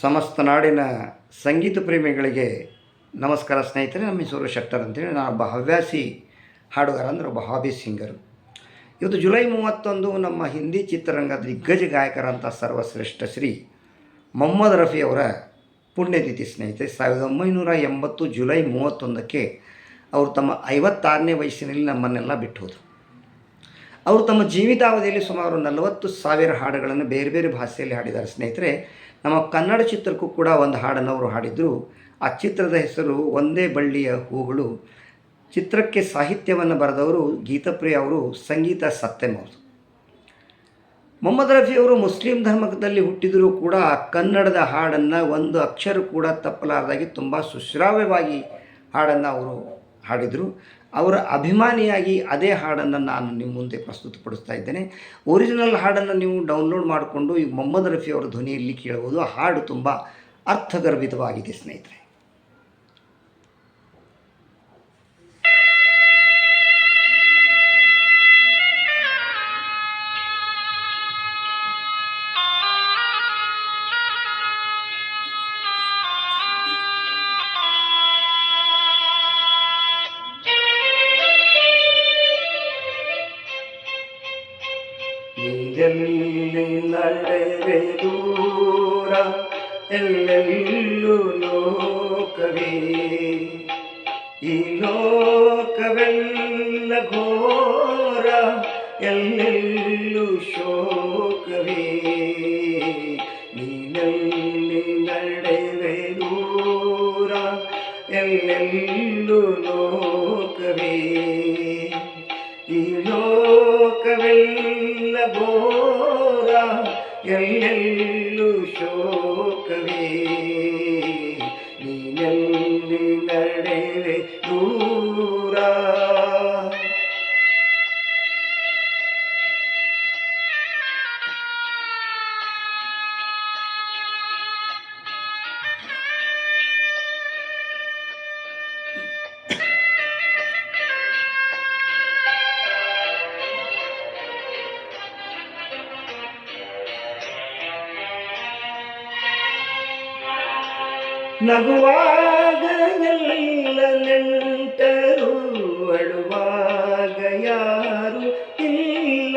ಸಮಸ್ತ ನಾಡಿನ ಸಂಗೀತ ಪ್ರೇಮಿಗಳಿಗೆ ನಮಸ್ಕಾರ ಸ್ನೇಹಿತರೆ. ನಮ್ಮ ಹೆಸರು ಶೆಟ್ಟರ್ ಅಂತೇಳಿ. ನಾನು ಒಬ್ಬ ಹವ್ಯಾಸಿ ಹಾಡುಗಾರ, ಅಂದರೆ ಒಬ್ಬ ಹಾಬಿ ಸಿಂಗರು. ಇವತ್ತು ಜುಲೈ 31 ನಮ್ಮ ಹಿಂದಿ ಚಿತ್ರರಂಗದ ದಿಗ್ಗಜ ಗಾಯಕರಂಥ ಸರ್ವಶ್ರೇಷ್ಠ ಶ್ರೀ ಮೊಹಮ್ಮದ್ ರಫಿ ಅವರ ಪುಣ್ಯತಿಥಿ ಸ್ನೇಹಿತರೆ. 1980 ಜುಲೈ 31ಕ್ಕೆ ಅವರು ತಮ್ಮ 56ನೇ ವಯಸ್ಸಿನಲ್ಲಿ ನಮ್ಮನ್ನೆಲ್ಲ ಬಿಟ್ಟು ಹೋದರು. ಅವರು ತಮ್ಮ ಜೀವಿತಾವಧಿಯಲ್ಲಿ ಸುಮಾರು 40,000 ಹಾಡುಗಳನ್ನು ಬೇರೆ ಬೇರೆ ಭಾಷೆಯಲ್ಲಿ ಹಾಡಿದ್ದಾರೆ ಸ್ನೇಹಿತರೆ. ನಮ್ಮ ಕನ್ನಡ ಚಿತ್ರಕ್ಕೂ ಕೂಡ ಒಂದು ಹಾಡನ್ನು ಅವರು ಹಾಡಿದರು. ಆ ಚಿತ್ರದ ಹೆಸರು ಒಂದೇ ಬಳ್ಳಿಯ ಹೂಗಳು. ಚಿತ್ರಕ್ಕೆ ಸಾಹಿತ್ಯವನ್ನು ಬರೆದವರು ಗೀತಪ್ರಿಯ ಅವರು, ಸಂಗೀತ ಸತ್ಯಂ ಅವರು. ಮೊಹಮ್ಮದ್ ರಫಿ ಅವರು ಮುಸ್ಲಿಂ ಧರ್ಮದಲ್ಲಿ ಹುಟ್ಟಿದರೂ ಕೂಡ ಕನ್ನಡದ ಹಾಡನ್ನು ಒಂದು ಅಕ್ಷರ ಕೂಡ ತಪ್ಪಲಾರದಾಗಿ ತುಂಬ ಸುಶ್ರಾವ್ಯವಾಗಿ ಹಾಡನ್ನು ಅವರು ಹಾಡಿದರು. ಅವರ ಅಭಿಮಾನಿಯಾಗಿ ಅದೇ ಹಾಡನ್ನು ನಾನು ನಿಮ್ಮ ಮುಂದೆ ಪ್ರಸ್ತುತಪಡಿಸ್ತಾ ಇದ್ದೇನೆ. ಒರಿಜಿನಲ್ ಹಾಡನ್ನು ನೀವು ಡೌನ್ಲೋಡ್ ಮಾಡಿಕೊಂಡು ಈ ಮೊಹಮ್ಮದ್ ರಫಿ ಅವರ ಧ್ವನಿಯಲ್ಲಿ ಕೇಳಬಹುದು. ಆ ಹಾಡು ತುಂಬ ಅರ್ಥಗರ್ಭಿತವಾಗಿದೆ ಸ್ನೇಹಿತರೆ. ನೀನೆಲ್ಲಿ ನಡೆವೆ ದೂರ, ಎಲ್ಲೆಲ್ಲೂ ಲೋಕವೇ, ಈ ಲೋಕವೆಲ್ಲ ಘೋರ, ಎಲ್ಲೆಲ್ಲೂ ಶೋಕವೇ. ನೀನೆಲ್ಲಿ ನಡೆವೆ ದೂರ, ಎಲ್ಲೆಲ್ಲೂ ಲೋಕವೇ, ಈ ಲೋಕವೆಲ್ಲ ಘೋರ, ಎಲ್ಲೆಲ್ಲೂ ಶೋಕವೇ. ನೀನೆಲ್ಲಿ ನಡೆವೆ ದೂರ. ನಗುವಾಗ ಎಲ್ಲ ನೆಂಟರು, ಅಳುವಾಗ ಯಾರು ಇಲ್ಲ.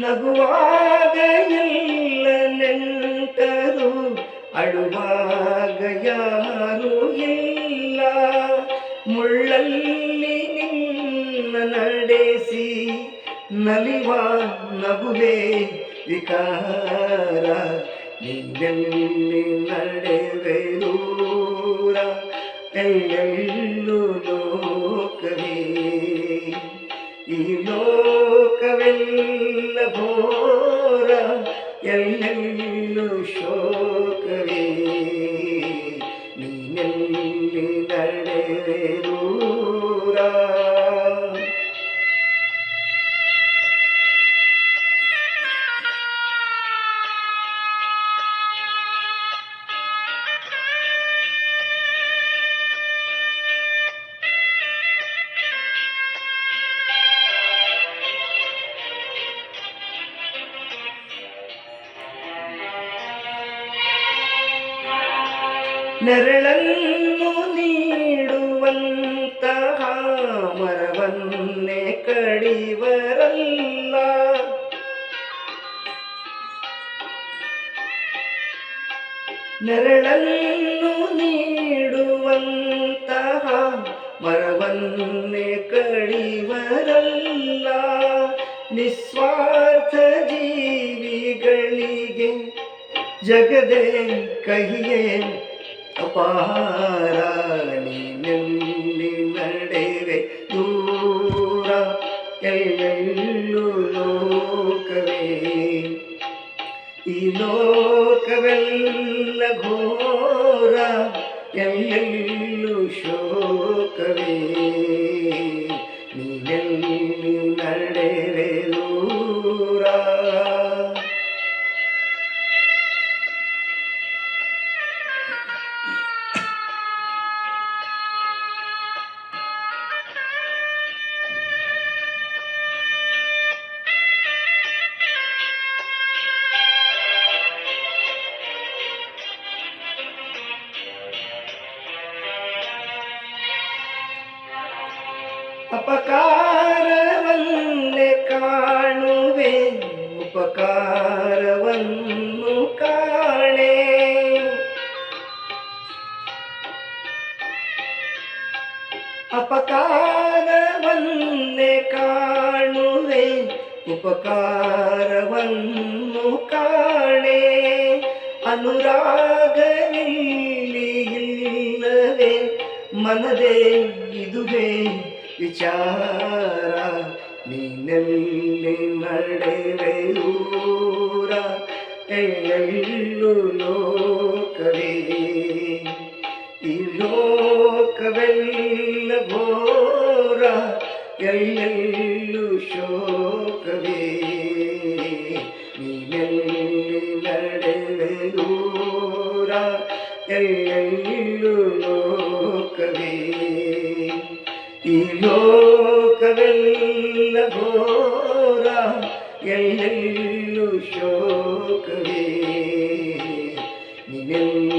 ನಗುವಾಗ ಎಲ್ಲ ನೆಂಟರು, ಅಳುವಾಗ ಯಾರು ಇಲ್ಲ. ಮುಳ್ಳಲ್ಲಿ ನಿನ್ನ ನಡೆಸಿ ನಲಿವ ನಗುವೆ ವಿಕಾರ. ನೀನೆಲ್ಲಿ ನಡೆವೆ ದೂರ, ಎಲ್ಲೆಲ್ಲೂ ಲೋಕವೇ, ಈ ಲೋಕವೆಲ್ಲ ಘೋರ, ಎಲ್ಲೆಲ್ಲೂ ಶೋಕವೇ. ನೀನೆಲ್ಲಿ ನಡೆವೆ ದೂರ. ನೆರಳನ್ನು ನೀಡುವಂತಹ ಮರವನ್ನೇ ಕಡಿವರಲ್ಲ. ನೆರಳನ್ನು ನೀಡುವಂತಹ ಮರವನ್ನೇ ಕಡಿವರಲ್ಲ. ನಿಸ್ವಾರ್ಥ ಜೀವಿಗಳಿಗೆ ಜಗದೇ ಕಹಿಯೇ ಅಪಾರ. ನೀನೆಲ್ಲಿ ನಡೆವೆ ದೂರ, ಎಲ್ಲೆಲ್ಲೂ ಲೋಕವೇ, ಈ ಲೋಕವೆಲ್ಲ ಘೋರ, ಎಲ್ಲೆಲ್ಲೂ ಶೋಕವೇ. ನೀನೆಲ್ಲಿ ನಡೆವೆ ದೂರ. ಅಪಕಾರವನ್ನೇ ಕಾಣುವೆ ಉಪಕಾರವನ್ನು ಕಾಣೆ. ಅಪಕಾರವನ್ನೇ ಕಾಣುವೆ ಉಪಕಾರವನ್ನು ಕಾಣೆ. ಅನುರಾಗವಿಲ್ಲಿ ಇಲ್ಲವೇ ಮನದೇ ಇದುವೇ ವಿಚಾರ. ನೀನೆಲ್ಲಿ ನಡೆವೆ ದೂರ ಎಲ್ಲೆಲ್ಲೂ ಲೋಕವೇ. ಈ ಲೋಕವೆಲ್ಲ ಘೋರ ಎಲ್ಲೆಲ್ಲೂ ಶೋಕವೇ. ನೀನೆಲ್ಲಿ ನಡೆವೆ ದೂರ ಎಲ್ಲೆಲ್ಲೂ ಲೋಕವೇ. ಈ ಲೋಕವೆಲ್ಲ ಘೋರ ಎಲ್ಲೆಲ್ಲೂ ಶೋಕವೇ. ನೀನೆಲ್ಲ